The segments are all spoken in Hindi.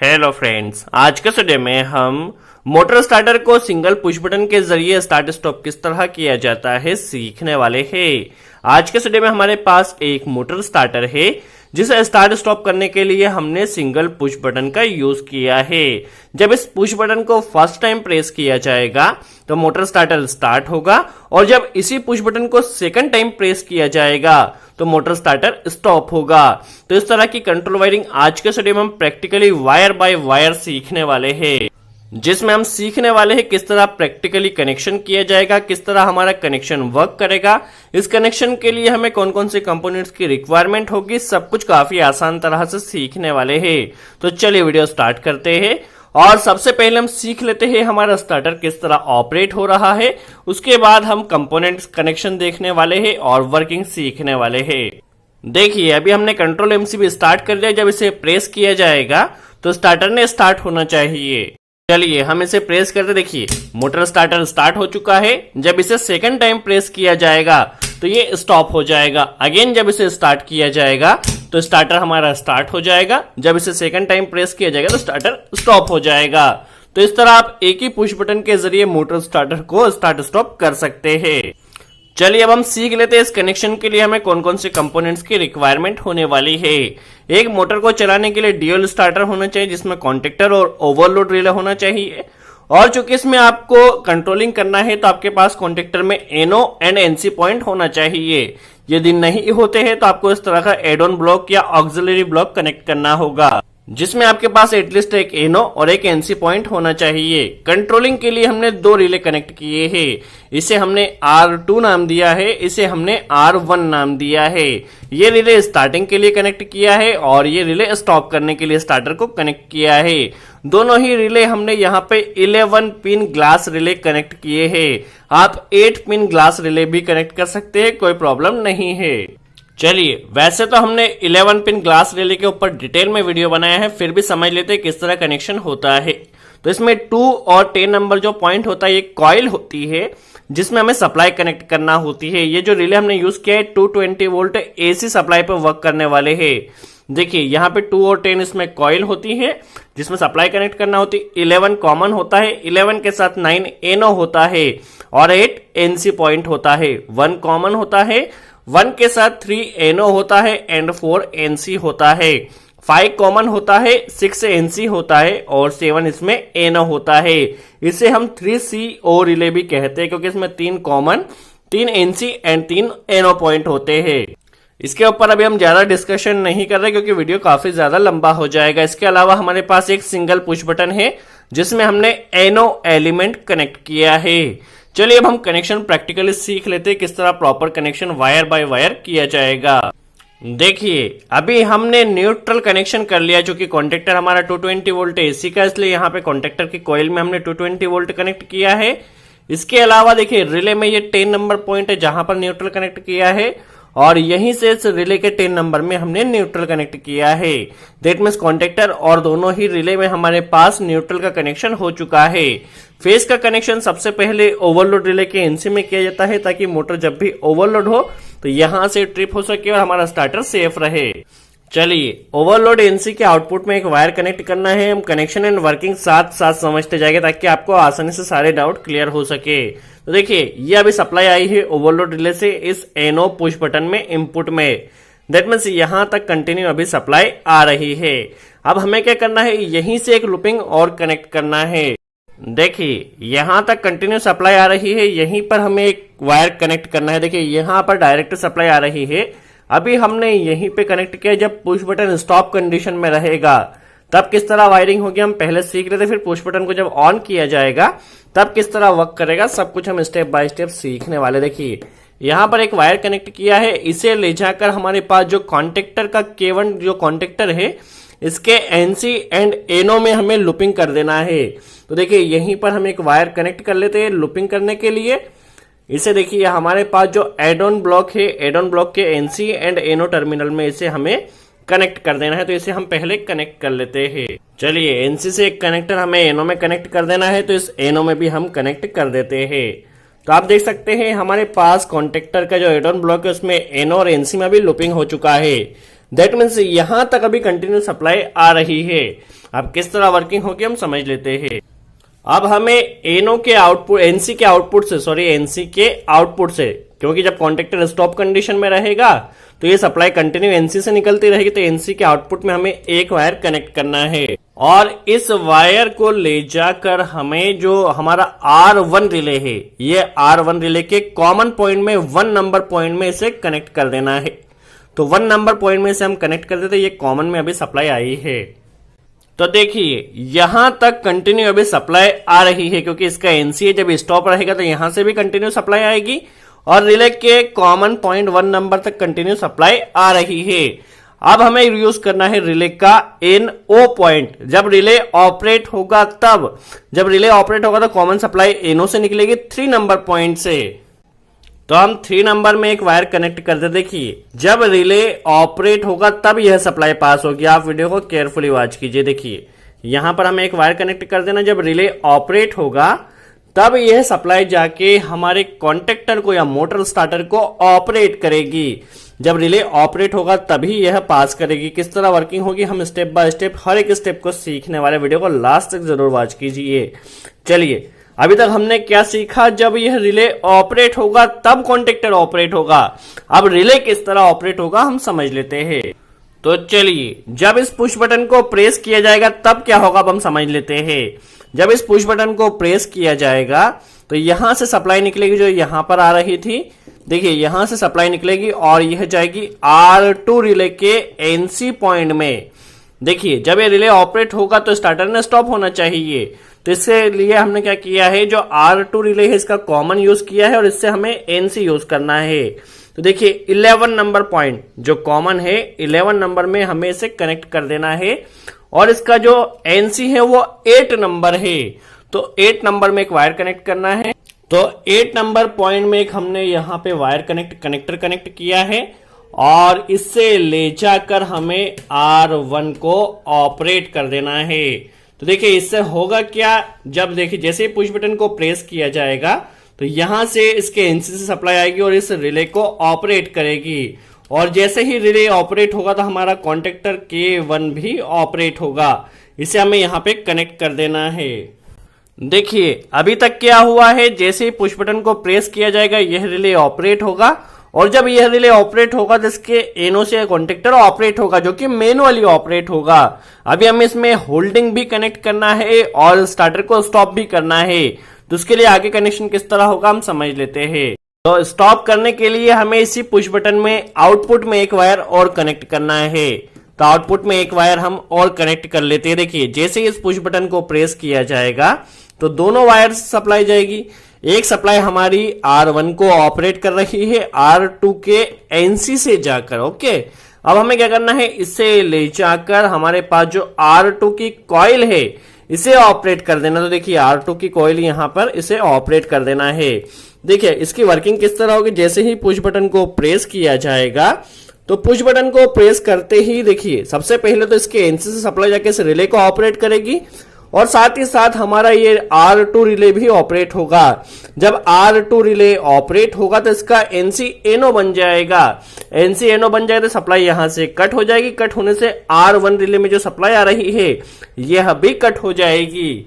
हेलो फ्रेंड्स, आज के वीडियो में हम मोटर स्टार्टर को सिंगल पुश बटन के जरिए स्टार्ट स्टॉप किस तरह किया जाता है सीखने वाले हैं। आज के वीडियो में हमारे पास एक मोटर स्टार्टर है जिसे स्टार्ट स्टॉप करने के लिए हमने सिंगल पुश बटन का यूज किया है। जब इस पुश बटन को फर्स्ट टाइम प्रेस किया जाएगा तो मोटर स्टार्टर स्टार्ट होगा और जब इसी पुश बटन को सेकंड टाइम प्रेस किया जाएगा तो मोटर स्टार्टर स्टॉप होगा। तो इस तरह की कंट्रोल वायरिंग आज के वीडियो में हम प्रैक्टिकली वायर बाय वायर सीखने वाले हैं, जिसमें हम सीखने वाले हैं किस तरह प्रैक्टिकली कनेक्शन किया जाएगा, किस तरह हमारा कनेक्शन वर्क करेगा, इस कनेक्शन के लिए हमें कौन कौन से कंपोनेंट्स की रिक्वायरमेंट होगी, सब कुछ काफी आसान तरह से सीखने वाले हैं। तो चलिए वीडियो स्टार्ट करते हैं और सबसे पहले हम सीख लेते हैं हमारा स्टार्टर किस तरह ऑपरेट हो रहा है। उसके बाद हम कंपोनेंट्स कनेक्शन देखने वाले हैं और वर्किंग सीखने वाले हैं। देखिए अभी हमने कंट्रोल एमसीबी स्टार्ट कर लिया। जब इसे प्रेस किया जाएगा तो स्टार्टर ने स्टार्ट होना चाहिए। चलिए हम इसे प्रेस करते, देखिए मोटर स्टार्टर स्टार्ट हो चुका है। जब इसे सेकंड टाइम प्रेस किया जाएगा तो ये स्टॉप हो जाएगा। अगेन जब इसे स्टार्ट किया जाएगा तो स्टार्टर हमारा स्टार्ट हो जाएगा। जब इसे सेकंड टाइम प्रेस किया जाएगा तो स्टार्टर स्टॉप हो जाएगा। तो इस तरह आप एक ही पुश बटन के जरिए मोटर स्टार्टर को स्टार्ट स्टॉप कर सकते हैं। चलिए अब हम सीख लेते हैं इस कनेक्शन के लिए हमें कौन कौन से कंपोनेंट्स की रिक्वायरमेंट होने वाली है। एक मोटर को चलाने के लिए ड्यूल स्टार्टर होना चाहिए जिसमें कॉन्टेक्टर और ओवरलोड रिले होना चाहिए। और चूंकि इसमें आपको कंट्रोलिंग करना है तो आपके पास कॉन्टेक्टर में एनओ एंड एनसी पॉइंट होना चाहिए। यदि नहीं होते हैं तो आपको इस तरह का एड ऑन ब्लॉक या ऑक्सिलरी ब्लॉक कनेक्ट करना होगा जिसमें आपके पास एटलीस्ट एक एनओ और एक एनसी पॉइंट होना चाहिए। कंट्रोलिंग के लिए हमने दो रिले कनेक्ट किए हैं। इसे हमने R2 नाम दिया है, इसे हमने R1 नाम दिया है। ये रिले स्टार्टिंग के लिए कनेक्ट किया है और ये रिले स्टॉप करने के लिए स्टार्टर को कनेक्ट किया है। दोनों ही रिले हमने यहाँ पे 11 पिन ग्लास रिले कनेक्ट किए हैं। आप 8 पिन ग्लास रिले भी कनेक्ट कर सकते हैं, कोई प्रॉब्लम नहीं है। चलिए वैसे तो हमने 11 पिन ग्लास रिले के ऊपर डिटेल में वीडियो बनाया है, फिर भी समझ लेते हैं किस तरह कनेक्शन होता है। तो इसमें 2 और 10 नंबर जो पॉइंट होता है ये कॉइल होती है जिसमें हमें सप्लाई कनेक्ट करना होती है। ये जो रिले हमने यूज किया है 220 वोल्ट एसी सप्लाई पर वर्क करने वाले हैं। देखिए यहाँ पे 2 और 10 इसमें कॉइल होती है जिसमें सप्लाई कनेक्ट करना होती है। 11 कॉमन होता है, 11 के साथ 9 एनओ होता है और 8 एनसी पॉइंट होता है। 1 कॉमन होता है, 1 के साथ 3 एनओ होता है एंड 4 एनसी होता है। 5 कॉमन होता है, 6 एनसी होता है और 7 इसमें एनओ होता है। इसे हम 3CO रिले भी कहते हैं क्योंकि इसमें 3 common, 3 NC and 3 NO point होते हैं। इसके ऊपर अभी हम ज्यादा डिस्कशन नहीं कर रहे क्योंकि वीडियो काफी ज्यादा लंबा हो जाएगा। इसके अलावा हमारे पास एक सिंगल पुश बटन है जिसमें हमने एनओ एलिमेंट कनेक्ट किया है। चलिए अब हम कनेक्शन प्रैक्टिकली सीख लेते हैं किस तरह proper connection wire by wire किया जाएगा। देखिए अभी हमने न्यूट्रल कनेक्शन कर लिया जो कि कॉन्टेक्टर हमारा 220 वोल्ट एसी का, इसलिए यहाँ पे कॉन्टेक्टर की कॉइल में हमने 220 वोल्ट कनेक्ट किया है। इसके अलावा देखिए रिले में ये 10 नंबर पॉइंट है जहां पर न्यूट्रल कनेक्ट किया है और यहीं से इस रिले के 10 नंबर में हमने न्यूट्रल कनेक्ट किया है। दैट मीन्स कॉन्टेक्टर और दोनों ही रिले में हमारे पास न्यूट्रल का कनेक्शन हो चुका है। फेस का कनेक्शन सबसे पहले ओवरलोड रिले के एनसी में किया जाता है ताकि मोटर जब भी ओवरलोड हो तो यहां से ट्रिप हो सके और हमारा स्टार्टर सेफ रहे। चलिए ओवरलोड एनसी के आउटपुट में एक वायर कनेक्ट करना है। हम कनेक्शन एंड वर्किंग साथ साथ समझते जाएंगे ताकि आपको आसानी से सारे डाउट क्लियर हो सके। तो देखिए ये अभी सप्लाई आई है ओवरलोड रिले से इस एनओ पुश बटन में इनपुट में। दैट मीन्स यहां तक कंटिन्यू अभी सप्लाई आ रही है। अब हमें क्या करना है, यहीं से एक लूपिंग और कनेक्ट करना है। देखिए यहां तक कंटिन्यू सप्लाई आ रही है, यहीं पर हमें एक वायर कनेक्ट करना है। देखिए यहां पर डायरेक्ट सप्लाई आ रही है, अभी हमने यहीं पे कनेक्ट किया। जब पुश बटन स्टॉप कंडीशन में रहेगा तब किस तरह वायरिंग होगी हम पहले सीख लेते, फिर पुश बटन को जब ऑन किया जाएगा तब किस तरह वर्क करेगा सब कुछ हम स्टेप बाय स्टेप सीखने वाले। देखिए यहाँ पर एक वायर कनेक्ट किया है, इसे ले जाकर हमारे पास जो कॉन्टेक्टर का K1 जो कॉन्टेक्टर है इसके एनसी एंड एनओ में हमें लूपिंग कर देना है। तो देखिए यहीं पर हम एक वायर कनेक्ट कर लेते हैं लूपिंग करने के लिए। इसे देखिए हमारे पास जो एड ऑन ब्लॉक है, एड ऑन ब्लॉक के एनसी एंड एनओ टर्मिनल में इसे हमें कनेक्ट कर देना है। तो इसे हम पहले कनेक्ट कर लेते हैं। चलिए एनसी से एक कनेक्टर हमें एनओ में कनेक्ट कर देना है तो इस एनओ में भी हम कनेक्ट कर देते हैं। तो आप देख सकते हैं हमारे पास कॉन्टेक्टर का जो एड ऑन ब्लॉक है उसमें एनओ और एनसी में भी लूपिंग हो चुका है। दैट मीन्स यहां तक अभी कंटिन्यू सप्लाई आ रही है। अब किस तरह वर्किंग होगी हम समझ लेते हैं। अब हमें एनओ के आउटपुट एनसी के आउटपुट से क्योंकि जब कॉन्टेक्टर स्टॉप कंडीशन में रहेगा तो ये सप्लाई कंटिन्यू एनसी से निकलती रहेगी, तो एनसी के आउटपुट में हमें एक वायर कनेक्ट करना है और इस वायर को ले जाकर हमें जो हमारा R1 रिले है, ये R1 रिले के कॉमन पॉइंट में 1 नंबर पॉइंट में इसे कनेक्ट कर देना है। तो 1 नंबर पॉइंट में इसे हम कनेक्ट कर देते, ये कॉमन में अभी सप्लाई आई है। तो देखिए यहां तक कंटिन्यू अभी सप्लाई आ रही है क्योंकि इसका एनसी जब स्टॉप रहेगा तो यहां से भी कंटिन्यू सप्लाई आएगी और रिले के कॉमन पॉइंट 1 नंबर तक कंटिन्यू सप्लाई आ रही है। अब हमें यूज करना है रिले का एनओ पॉइंट। जब रिले ऑपरेट होगा तो कॉमन सप्लाई एनओ से निकलेगी 3 नंबर पॉइंट से। तो हम 3 नंबर में एक वायर कनेक्ट कर दे। देखिए जब रिले ऑपरेट होगा तब यह सप्लाई पास होगी। आप वीडियो को केयरफुली वॉच कीजिए। देखिए यहां पर हमें एक वायर कनेक्ट कर देना। जब रिले ऑपरेट होगा तब यह सप्लाई जाके हमारे कॉन्टेक्टर को या मोटर स्टार्टर को ऑपरेट करेगी। जब रिले ऑपरेट होगा तभी यह पास करेगी। किस तरह वर्किंग होगी हम स्टेप बाय स्टेप हर एक स्टेप को सीखने वाले, वीडियो को लास्ट तक जरूर वॉच कीजिए। चलिए अभी तक हमने क्या सीखा, जब यह रिले ऑपरेट होगा तब कॉन्टेक्टर ऑपरेट होगा। अब रिले किस तरह ऑपरेट होगा हम समझ लेते हैं। तो चलिए जब इस पुश बटन को प्रेस किया जाएगा तब क्या होगा अब हम समझ लेते हैं। जब इस पुश बटन को प्रेस किया जाएगा तो यहां से सप्लाई निकलेगी जो यहां पर आ रही थी। देखिए यहां से सप्लाई निकलेगी और यह जाएगी R2 रिले के एनसी पॉइंट में। देखिए जब ये रिले ऑपरेट होगा तो स्टार्टर ने स्टॉप होना चाहिए, तो इसके लिए हमने क्या किया है, जो R2 रिले है इसका कॉमन यूज किया है और इससे हमें एनसी यूज करना है। तो देखिए 11 नंबर पॉइंट जो कॉमन है 11 नंबर में हमें इसे कनेक्ट कर देना है और इसका जो एनसी है वो 8 नंबर है। तो 8 नंबर में एक वायर कनेक्ट करना है। तो 8 नंबर पॉइंट में एक हमने यहाँ पे वायर कनेक्टर कनेक्ट किया है और इससे ले जाकर हमें R1 को ऑपरेट कर देना है। तो देखिए इससे होगा क्या, जब देखिए जैसे पुश बटन को प्रेस किया जाएगा तो यहां से इसके एनसी से सप्लाई आएगी और इस रिले को ऑपरेट करेगी और जैसे ही रिले ऑपरेट होगा तो हमारा कॉन्टेक्टर K1 भी ऑपरेट होगा। इसे हमें यहाँ पे कनेक्ट कर देना है। देखिए अभी तक क्या हुआ है, जैसे ही पुश बटन को प्रेस किया जाएगा यह रिले ऑपरेट होगा और जब यह रिले ऑपरेट होगा तो इसके एनओ से कॉन्टेक्टर ऑपरेट होगा जो कि मैनुअली ऑपरेट होगा। अभी हमें इसमें होल्डिंग भी कनेक्ट करना है और स्टार्टर को स्टॉप भी करना है। तो उसके लिए आगे कनेक्शन किस तरह होगा हम समझ लेते हैं। तो स्टॉप करने के लिए हमें इसी पुश बटन में आउटपुट में एक वायर और कनेक्ट करना है। तो आउटपुट में एक वायर हम और कनेक्ट कर लेते हैं। देखिए जैसे ही इस पुश बटन को प्रेस किया जाएगा तो दोनों वायर सप्लाई जाएगी। एक सप्लाई हमारी R1 को ऑपरेट कर रही है R2 के एनसी से जाकर। ओके अब हमें क्या करना है, इसे ले जाकर हमारे पास जो R2 की कॉइल है इसे ऑपरेट कर देना। तो देखिए R2 की कॉइल यहां पर इसे ऑपरेट कर देना है। देखिए इसकी वर्किंग किस तरह होगी, जैसे ही पुश बटन को प्रेस किया जाएगा तो पुश बटन को प्रेस करते ही देखिए सबसे पहले तो इसके एनसी से सप्लाई जाके इस रिले को ऑपरेट करेगी और साथ ही साथ हमारा ये R2 रिले भी ऑपरेट होगा। जब R2 रिले ऑपरेट होगा तो इसका एनसी एनओ बन जाएगा। एनसी एनओ बन जाएगा तो सप्लाई यहां से कट हो जाएगी। कट होने से R1 रिले में जो सप्लाई आ रही है यह भी कट हो जाएगी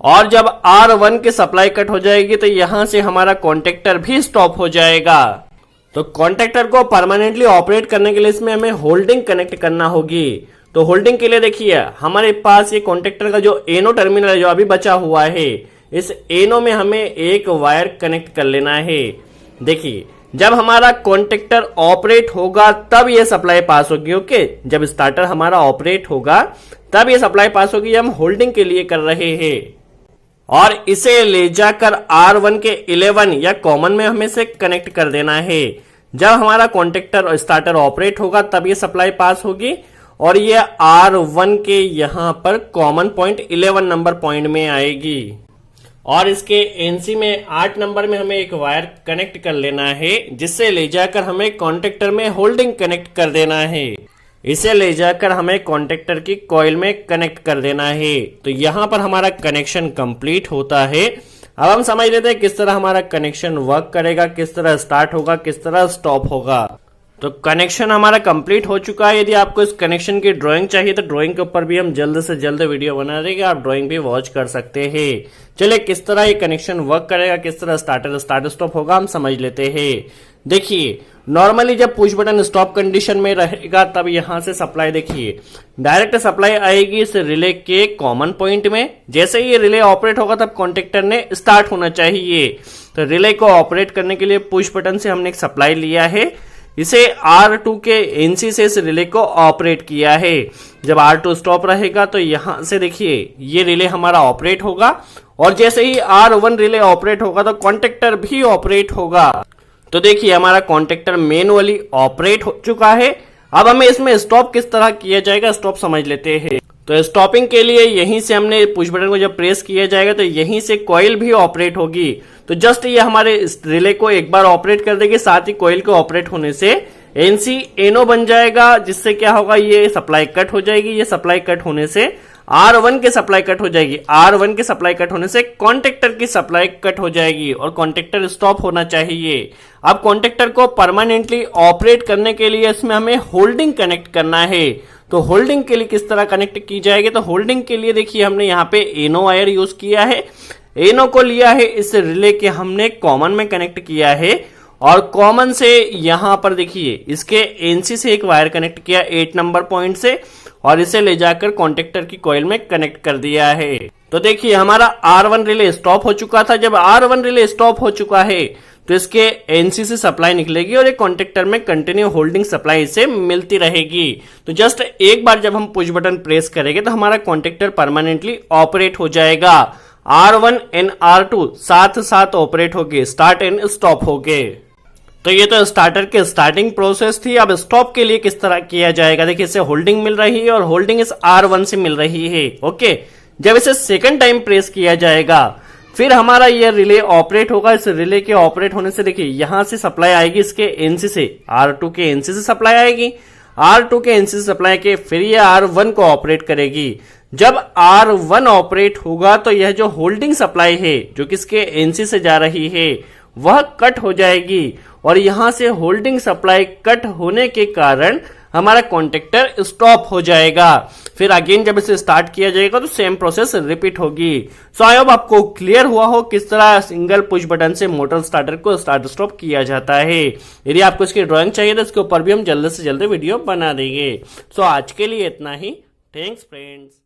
और जब R1 की सप्लाई कट हो जाएगी तो यहां से हमारा कॉन्टेक्टर भी स्टॉप हो जाएगा। तो कॉन्टेक्टर को परमानेंटली ऑपरेट करने के लिए इसमें हमें होल्डिंग कनेक्ट करना होगी। तो होल्डिंग के लिए देखिए हमारे पास ये कॉन्टेक्टर का जो एनो टर्मिनल है जो अभी बचा हुआ है, इस एनो में हमें एक वायर कनेक्ट कर लेना है। देखिए जब हमारा कॉन्टेक्टर ऑपरेट होगा तब ये सप्लाई पास होगी। ओके जब स्टार्टर हमारा ऑपरेट होगा तब ये सप्लाई पास होगी। हम होल्डिंग के लिए कर रहे हैं और इसे ले जाकर R1 के 11 या कॉमन में हमें से कनेक्ट कर देना है। जब हमारा कॉन्टेक्टर और स्टार्टर ऑपरेट होगा तब ये सप्लाई पास होगी और ये R1 के यहां पर कॉमन पॉइंट 11 नंबर पॉइंट में आएगी और इसके एनसी में 8 नंबर में हमें एक वायर कनेक्ट कर लेना है जिससे ले जाकर हमें कॉन्टेक्टर में होल्डिंग कनेक्ट कर देना है। इसे ले जाकर हमें कॉन्टेक्टर की कॉइल में कनेक्ट कर देना है। तो यहां पर हमारा कनेक्शन कंप्लीट होता है। अब हम समझ लेते हैं किस तरह हमारा कनेक्शन वर्क करेगा, किस तरह स्टार्ट होगा, किस तरह स्टॉप होगा। तो कनेक्शन हमारा कंप्लीट हो चुका है। यदि आपको इस कनेक्शन की ड्राइंग चाहिए तो ड्राइंग के ऊपर भी हम जल्द से जल्द वीडियो बना देंगे, आप ड्राइंग भी वॉच कर सकते हैं। चलिए किस तरह ये कनेक्शन वर्क करेगा, किस तरह स्टार्ट स्टॉप होगा, हम समझ लेते हैं। देखिए नॉर्मली जब पुश बटन स्टॉप कंडीशन में रहेगा तब यहां से सप्लाई देखिए डायरेक्ट सप्लाई आएगी इस रिले के कॉमन पॉइंट में। जैसे ही ये रिले ऑपरेट होगा तब कॉन्टेक्टर ने स्टार्ट होना चाहिए। तो रिले को ऑपरेट करने के लिए पुश बटन से हमने एक सप्लाई लिया है, इसे R2 के एनसी से इस रिले को ऑपरेट किया है। जब R2 स्टॉप रहेगा तो यहां से देखिए ये रिले हमारा ऑपरेट होगा और जैसे ही R1 रिले ऑपरेट होगा तो कॉन्टेक्टर भी ऑपरेट होगा। तो देखिए हमारा कॉन्टेक्टर मैनुअली ऑपरेट हो चुका है। अब हमें इसमें स्टॉप किस तरह किया जाएगा, स्टॉप समझ लेते हैं। तो स्टॉपिंग के लिए यहीं से हमने पुश बटन को जब प्रेस किया जाएगा तो यहीं से कॉइल भी ऑपरेट होगी। तो जस्ट ये हमारे इस रिले को एक बार ऑपरेट कर देगी, साथ ही कॉइल को ऑपरेट होने से एनसी एनो बन जाएगा, जिससे क्या होगा ये सप्लाई कट हो जाएगी। ये सप्लाई कट होने से R1 की सप्लाई कट हो जाएगी, R1 की सप्लाई कट होने से कॉन्टेक्टर की सप्लाई कट हो जाएगी और कॉन्टेक्टर स्टॉप होना चाहिए। अब कॉन्टेक्टर को परमानेंटली ऑपरेट करने के लिए इसमें हमें होल्डिंग कनेक्ट करना है। तो होल्डिंग के लिए किस तरह कनेक्ट की जाएगी, तो होल्डिंग के लिए देखिए हमने यहाँ पे एनो वायर यूज किया है। एनो को लिया है इस रिले के हमने कॉमन में कनेक्ट किया है और कॉमन से यहां पर देखिए इसके एनसी से एक वायर कनेक्ट किया 8 नंबर पॉइंट से और इसे ले जाकर कॉन्टेक्टर की कॉइल में कनेक्ट कर दिया है। तो देखिए हमारा R1 रिले स्टॉप हो चुका था। जब R1 रिले स्टॉप हो चुका है तो इसके एनसी से सप्लाई निकलेगी और एक कॉन्टेक्टर में कंटिन्यू होल्डिंग सप्लाई से मिलती रहेगी। तो जस्ट एक बार जब हम पुश बटन प्रेस करेंगे तो हमारा कॉन्टेक्टर परमानेंटली ऑपरेट हो जाएगा। R1 एंड R2 साथ साथ ऑपरेट होगे, स्टार्ट एंड स्टॉप होगे। तो ये तो स्टार्टर के स्टार्टिंग प्रोसेस थी। अब स्टॉप के लिए किस तरह किया जाएगा, देखिए इसे होल्डिंग मिल रही है और होल्डिंग इस R1 से मिल रही है। ओके, जब इसे सेकंड टाइम प्रेस किया जाएगा फिर हमारा ये रिले ऑपरेट होगा। इस रिले के ऑपरेट होने से देखिए यहां से सप्लाई आएगी इसके एनसी से, R2 के एनसी से सप्लाई आएगी, R2 के एनसी से सप्लाई के फिर ये R1 को ऑपरेट करेगी। जब R1 ऑपरेट होगा तो यह जो होल्डिंग सप्लाई है जो किसके एनसी से जा रही है वह कट हो जाएगी और यहां से होल्डिंग सप्लाई कट होने के कारण हमारा कॉन्टेक्टर स्टॉप हो जाएगा। फिर अगेन जब इसे स्टार्ट किया जाएगा तो सेम प्रोसेस रिपीट होगी। सो आई होप आपको क्लियर हुआ हो किस तरह सिंगल पुश बटन से मोटर स्टार्टर को स्टार्ट स्टॉप किया जाता है। यदि आपको इसकी ड्राइंग चाहिए तो इसके ऊपर भी हम जल्द से जल्द वीडियो बना देंगे। सो आज के लिए इतना ही। Thanks friends.